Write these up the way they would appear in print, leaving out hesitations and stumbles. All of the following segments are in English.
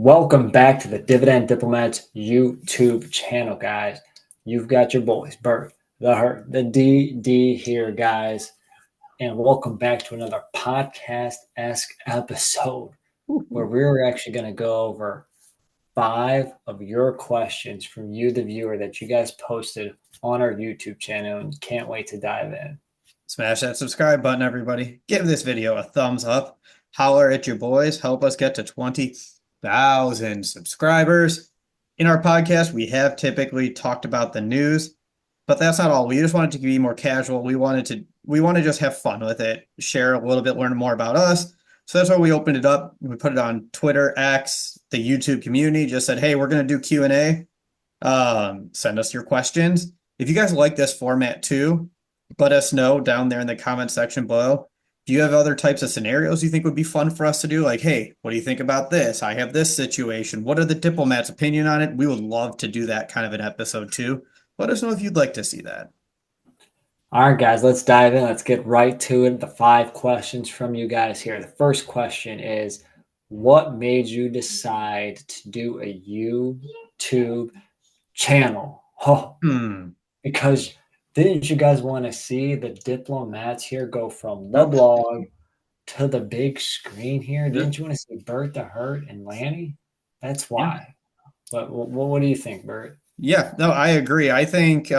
Welcome back to the Dividend Diplomats YouTube channel, guys. You've got your boys, Bert, the Hurt, the DD here, guys. And welcome back to another podcast-esque episode where we're actually going to go over 5 of your questions from you, the viewer, that you guys posted on our YouTube channel, and can't wait to dive in. Smash that subscribe button, everybody. Give this video a thumbs up. Holler at your boys. Help us get to 20,000 subscribers. In our podcast, we have typically talked about the news, but that's not all. We just wanted to be more casual. We want to just have fun with it, share a little bit, learn more about us. So that's why we opened it up. We put it on Twitter, X, the YouTube community, just said, hey, we're going to do Q&A. Send us your questions. If you guys like this format too, let us know down there in the comment section below. Do you have other types of scenarios you think would be fun for us to do? Like, hey, what do you think about this? I have this situation. What are the diplomats' opinion on it? We would love to do that kind of an episode too. Let us know if you'd like to see that. All right, guys, let's dive in. Let's get right to it. The 5 questions from you guys here. The first question is, what made you decide to do a YouTube channel? Because didn't you guys want to see the diplomats here go from the blog to the big screen here? Didn't you want to see Bert the Hurt and Lanny? That's why. But what do you think, Bert? Yeah, no, I agree. I think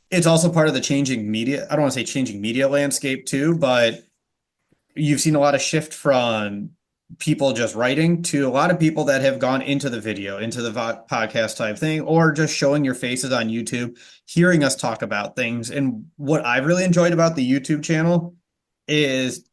it's also part of the changing media. I don't want to say changing media landscape too, but you've seen a lot of shift from people just writing to a lot of people that have gone into the video, into the podcast type thing, or just showing your faces on YouTube, hearing us talk about things. And what I've really enjoyed about the YouTube channel is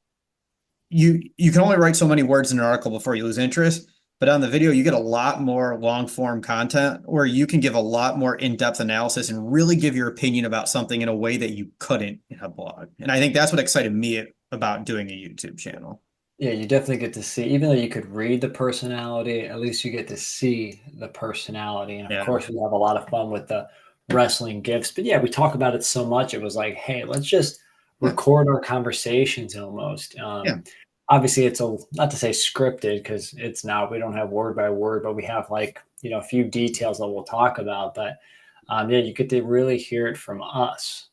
you can only write so many words in an article before you lose interest. But on the video, you get a lot more long form content where you can give a lot more in-depth analysis and really give your opinion about something in a way that you couldn't in a blog. And I think that's what excited me about doing a YouTube channel. Yeah, you definitely get to see, even though you could read the personality, at least you get to see the personality. And of course, we have a lot of fun with the wrestling gifts. But yeah, we talk about it so much. It was like, hey, let's just record our conversations almost. Obviously, it's not to say scripted, because it's not. We don't have word by word, but we have a few details that we'll talk about. But yeah, you get to really hear it from us,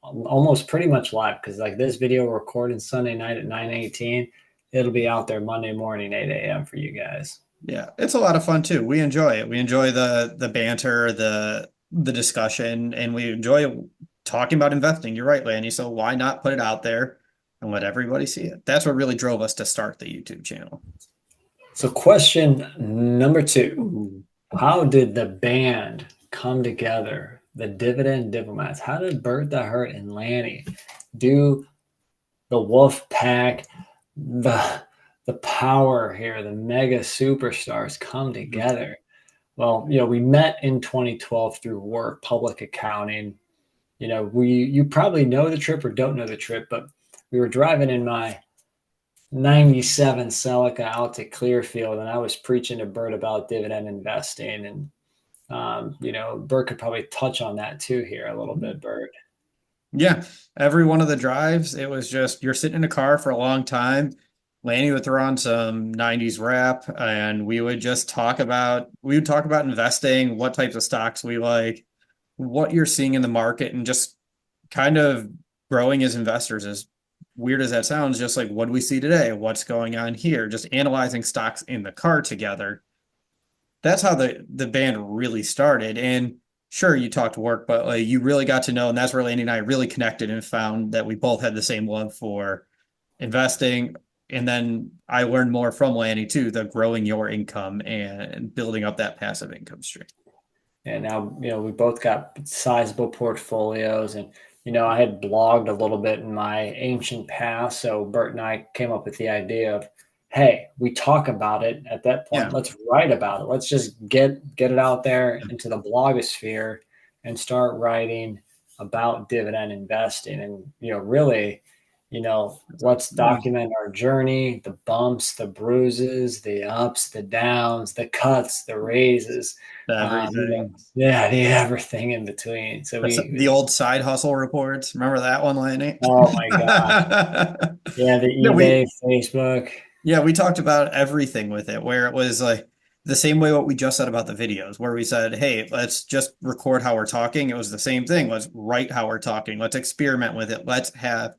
almost pretty much live, because like this video we're recording Sunday night at 9:18, it'll be out there Monday morning 8 a.m. for you guys. Yeah, it's a lot of fun too. We enjoy it. We enjoy the banter, the discussion, and we enjoy talking about investing. You're right, Lanny. So why not put it out there and let everybody see it? That's what really drove us to start the YouTube channel. So question number 2, how did the band come together? The Dividend Diplomats. How did Bert the Hurt and Lanny do the Wolf Pack, the power here, the mega superstars come together? Well, we met in 2012 through work, public accounting. You probably know the trip or don't know the trip, but we were driving in my 97 Celica out to Clearfield, and I was preaching to Bert about dividend investing. And Bert could probably touch on that too here a little bit, Bert. Yeah, every one of the drives, it was just, you're sitting in a car for a long time. Lanny would throw on some 90s rap, and we would talk about investing, what types of stocks we like, what you're seeing in the market, and just kind of growing as investors. As weird as that sounds, just like, what do we see today? What's going on here? Just analyzing stocks in the car together. That's how the band really started. And sure, you talked work, but you really got to know, and that's where Lanny and I really connected and found that we both had the same love for investing. And then I learned more from Lanny too, the growing your income and building up that passive income stream. And now, we both got sizable portfolios, and, I had blogged a little bit in my ancient past. So Bert and I came up with the idea of, hey, we talk about it at that point. Yeah. Let's write about it. Let's just get it out there into the blogosphere and start writing about dividend investing. And, really, let's document our journey, the bumps, the bruises, the ups, the downs, the cuts, the raises, everything. The everything in between. So the old side hustle reports. Remember that one, Lanny? Oh my God. Yeah, the eBay, Facebook. Yeah, we talked about everything with it, where it was like the same way what we just said about the videos, where we said, hey, let's just record how we're talking. It was the same thing. Let's write how we're talking. Let's experiment with it. Let's have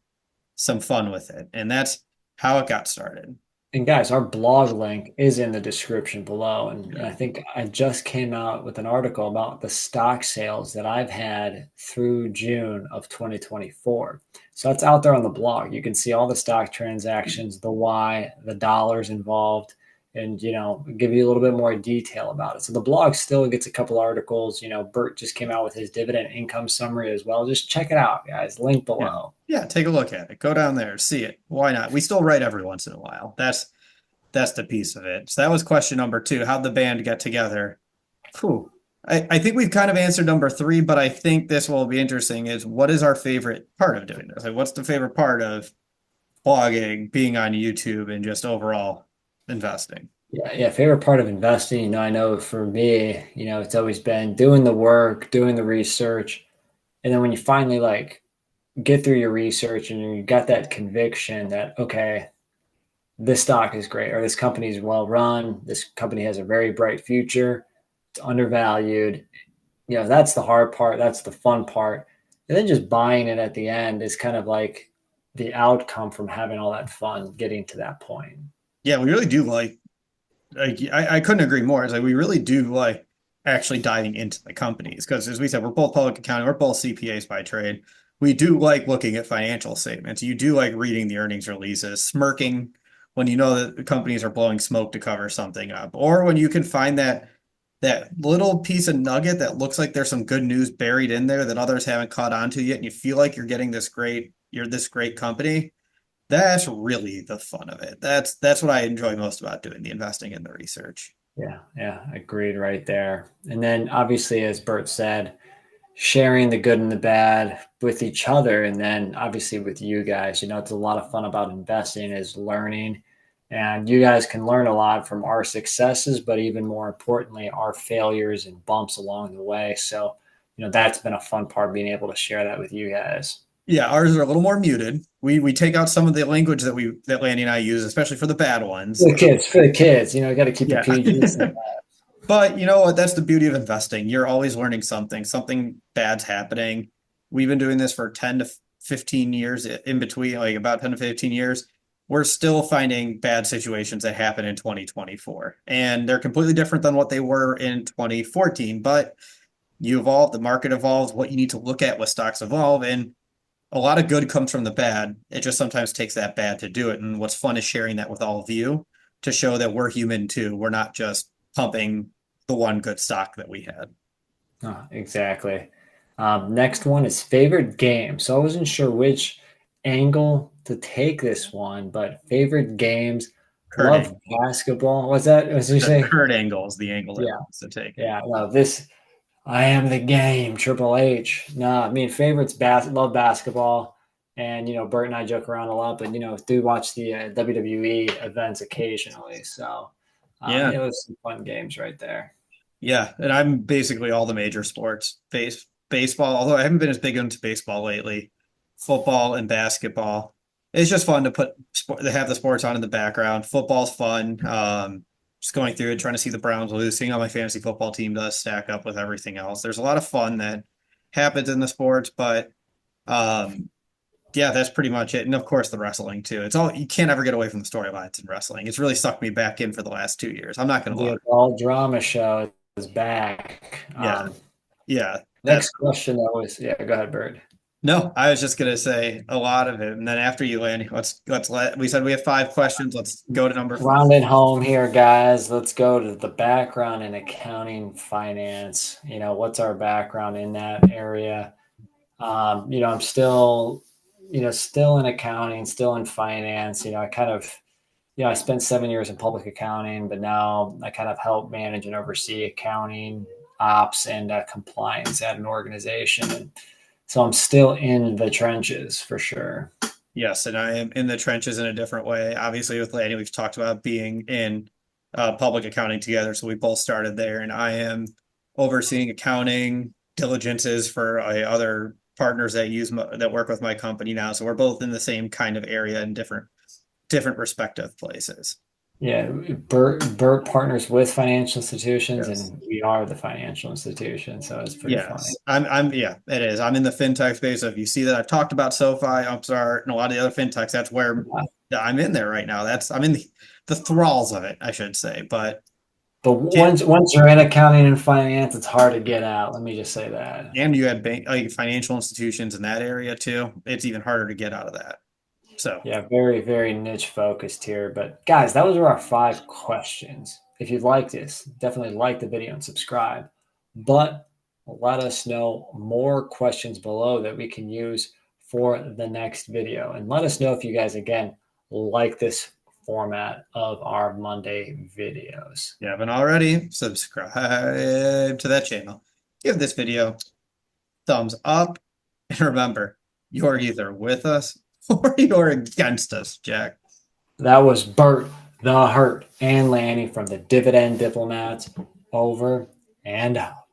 some fun with it. And that's how it got started. And guys, our blog link is in the description below. And Yeah. I think I just came out with an article about the stock sales that I've had through June of 2024. So that's out there on the blog. You can see all the stock transactions, the why, the dollars involved, and give you a little bit more detail about it. So the blog still gets a couple articles. Bert just came out with his dividend income summary as well. Just check it out, guys. Link Yeah. below. Yeah, take a look at it. Go down there, see it. Why not? We still write every once in a while. That's the piece of it. So that was question number two. How'd the band get together? Whew. I think we've kind of answered number three, but I think this will be interesting is what is our favorite part of doing this? Like, what's the favorite part of blogging, being on YouTube, and just overall investing? Yeah, yeah. Favorite part of investing, I know for me, it's always been doing the work, doing the research, and then when you finally like get through your research and you got that conviction that okay, this stock is great or this company is well run, this company has a very bright future, it's undervalued. That's the hard part, that's the fun part. And then just buying it at the end is kind of like the outcome from having all that fun getting to that point. Yeah, we really do like I couldn't agree more. It's like we really do like actually diving into the companies because as we said, we're both public accounting, we're both CPAs by trade. We do like looking at financial statements. You do like reading the earnings releases, smirking when you know that the companies are blowing smoke to cover something up, or when you can find that little piece of nugget that looks like there's some good news buried in there that others haven't caught on to yet, and you feel like you're this great company. That's really the fun of it. That's what I enjoy most about doing the investing and the research. Yeah, yeah, agreed right there. And then obviously, as Bert said, sharing the good and the bad with each other, and then obviously with you guys. It's a lot of fun about investing is learning, and you guys can learn a lot from our successes, but even more importantly, our failures and bumps along the way. So, that's been a fun part being able to share that with you guys. Yeah, ours are a little more muted. We take out some of the language that Landy and I use, especially for the bad ones. For the kids, you got to keep it Yeah. PG. But you know what? That's the beauty of investing. You're always learning something. Something bad's happening. We've been doing this for 10 to 15 years in between, like about 10 to 15 years. We're still finding bad situations that happen in 2024. And they're completely different than what they were in 2014. But you evolve, the market evolves, what you need to look at, what stocks evolve. And a lot of good comes from the bad. It just sometimes takes that bad to do it. And what's fun is sharing that with all of you to show that we're human too. We're not just pumping the one good stock that we had. Oh, exactly. Next one is favorite game. So I wasn't sure which angle to take this one, but favorite games. Kurt Love angle. basketball. What's that? What did you say? Kurt angle is the angle that Yeah, wants to take it. yeah. No, this. I am the game. Triple H. No, I mean favorites. Love basketball, and Bert and I joke around a lot, but do watch the WWE events occasionally. So, Yeah. it was some fun games right there. Yeah. And I'm basically all the major sports. Baseball, although I haven't been as big into baseball lately, football and basketball. It's just fun to to have the sports on in the background. Football's fun. Just going through it, trying to see the Browns lose, seeing how my fantasy football team does stack up with everything else. There's a lot of fun that happens in the sports, but um, yeah, that's pretty much it. And of course, the wrestling too. It's all you can't ever get away from the storylines in wrestling. It's really sucked me back in for the last 2 years. I'm not gonna The lie. adult drama show is back. Yeah, yeah. That's Next question that was, yeah, go ahead, Bird. no. I was just gonna say a lot of it, and then after you, Landy, let's let. We said we have 5 questions. Let's go to number 4. Round it home here, guys. Let's go to the background in accounting finance. What's our background in that area? I'm still, still in accounting, still in finance. I kind of, I spent 7 years in public accounting, but now I kind of help manage and oversee accounting, ops, and compliance at an organization. And so I'm still in the trenches for sure. Yes, and I am in the trenches in a different way. Obviously, with Landy, we've talked about being in public accounting together, so we both started there, and I am overseeing accounting diligences for other partners that that work with my company now. So we're both in the same kind of area and different different respective places. Yeah, Bert partners with financial institutions, Yes. and we are the financial institution, so it's pretty funny. Yes, yeah, it is. I'm in the fintech space. So if you see that I've talked about SoFi, Upstart, and a lot of the other fintechs, that's where Yeah. I'm in there right now. I'm in the thralls of it, I should say. But But once you're in accounting and finance, it's hard to get out. Let me just say that. and you have financial institutions in that area too. It's even harder to get out of that. So Yeah, very, very niche focused here. But guys, that was our 5 questions. If you liked this, definitely like the video and subscribe. But let us know more questions below that we can use for the next video. And let us know if you guys, again, like this format of our Monday videos. if you haven't already, subscribe to that channel. Give this video thumbs up. And remember, you're either with us or you're against us, Jack. That was Bert, the Hurt, and Lanny from the Dividend Diplomats. Over and out.